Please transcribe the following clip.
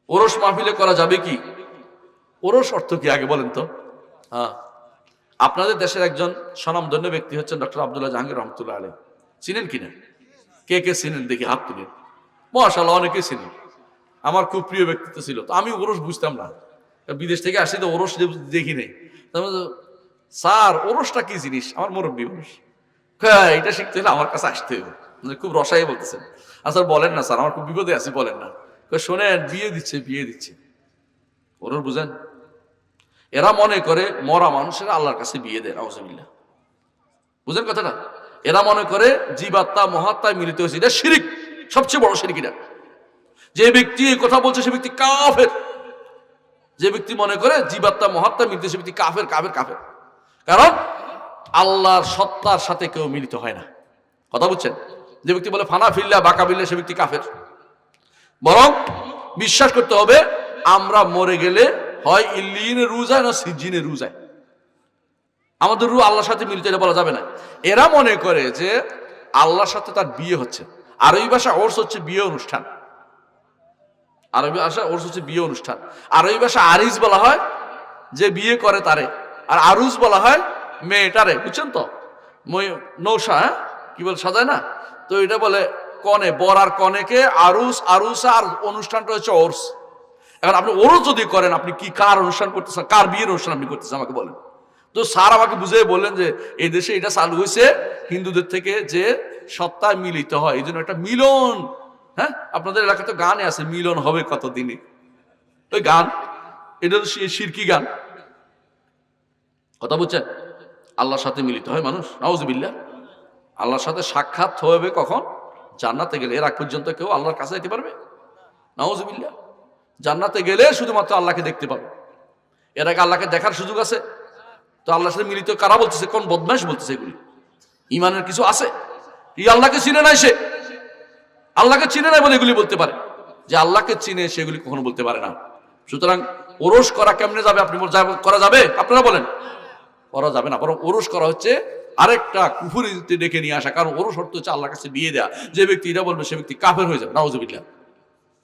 ওরস মাহফিলে করা যাবে কি? ওরস অর্থ কি আগে বলেন তো? হ্যাঁ, আপনাদের দেশের একজন স্বনামধন্য ব্যক্তি হচ্ছেন ডক্টর আব্দুল্লাহ জাহাঙ্গীর রহমতুল্লাহ আলাইহি। চিনেন কিনা? কে কে চিনেন দেখি হাত তুলেন। মাশাআল্লাহ, অনেকে চিনেন। আমার খুব প্রিয় ব্যক্তিত্ব ছিল। তো আমি ওরস বুঝতাম না, বিদেশ থেকে আসি তো ওরস দেখি নাই। স্যার ওরসটা কি জিনিস? আমার মুরব্বী মানুষ, এটা শিখতে হলে আমার কাছে আসতে হবে। খুব রসাই বলতেছেন। আচ্ছা বলেন না স্যার, আমার খুব বিপদে আছি, বলেন না। শোনেন, বিয়ে দিচ্ছে। ওরস বুঝেন? এরা মনে করে মরা মানুষেরা আল্লাহর কাছে বিয়ে দেয়, নাউজুবিল্লাহ। বুঝেন কথাটা? এরা মনে করে জীবাত্মা মহাত্মায় মিলিত হয়েছে, এটা শিরিক, সবচেয়ে বড় শিরিক এটা। যে ব্যক্তি এই কথা বলছে সে ব্যক্তি কাফের। যে ব্যক্তি মনে করে জীবাত্মা মহাত্মা মিলিত, সে ব্যক্তি কাফের। কারণ আল্লাহর সত্তার সাথে কেউ মিলিত হয় না। কথা বুঝছেন? যে ব্যক্তি বলে ফানা ফিল্লা বাঁকা বিল্লা, সে ব্যক্তি কাফের। বরং বিশ্বাস করতে হবে আমরা মরে গেলে হয় ইল্লিনে রু যায় না সিজিনে রু যায়। আমাদের রু আল্লাহর সাথে মিলিত, এটা বলা যাবে না। এরা মনে করে যে আল্লাহর সাথে তার বিয়ে হচ্ছে। আরবি ভাষা ওরস হচ্ছে বিয়ে অনুষ্ঠান। আরবি ভাষা ওরস হচ্ছে বিয়ে অনুষ্ঠান। আরবি ভাষা আরিস বলা হয় যে বিয়ে করে তারে, আর আরুস বলা হয় মেয়েটারে। বুঝছেন তো? নৌসা, হ্যাঁ কি বলে সাজায় না? তো এটা বলে কনে, বর আর কনেকে আরুস, আরুসা, আর অনুষ্ঠানটা হচ্ছে ওরস। এখন আপনি ওরস যদি করেন, আপনি কি কার অনুষ্ঠান করতেছেন? কার বিয়ের অনুষ্ঠান আপনি করতেছেন আমাকে বলেন তো। স্যার আমাকে বুঝিয়ে বললেন যে এই দেশে এটা চালু হয়েছে হিন্দুদের থেকে, যে সত্তায় মিলিত হয়, এই জন্য একটা মিলন। হ্যাঁ, আপনাদের এলাকাতে গানে আছে, মিলন হবে কতদিনে। ওই গান, এটা তো শিরকি গান। কথা বুঝছেন? আল্লাহর সাথে মিলিত হয় মানুষ, নাউজুবিল্লাহ। আল্লাহর সাথে সাক্ষাৎ হবে কখন? জান্নাতে গেলে। এর আগ পর্যন্ত কেউ আল্লাহর কাছে যেতে পারবে? নাউজুবিল্লাহ। জান্নাতে গেলে শুধুমাত্র আল্লাহকে দেখতে পাবে। এর আগে আল্লাহকে দেখার সুযোগ আছে? তো আল্লাহর সাথে মিলিত কারা বলতেছে? কোন বদমাইশ বলতেছে এগুলি? ইমানের কিছু আছে? এই আল্লাহকে চিনে নাই সে, আল্লাহকে চিনে নাই বলে এগুলি বলতে পারে। যে আল্লাহকে চিনে সেগুলি কখনো বলতে পারে না। সুতরাং ওরস করা কেমনে যাবে? আপনি করা যাবে? আপনারা বলেন করা যাবে না। বরং ওরস করা হচ্ছে আরেকটা কুফরিতে ডেকে নিয়ে আসা। কারণ ওরস অর্থ হচ্ছে আল্লাহর কাছে বিয়ে দেয়া। যে ব্যক্তি এটা বলবে সে ব্যক্তি কাফের হয়ে যাবে, নাউজুবিল্লাহ।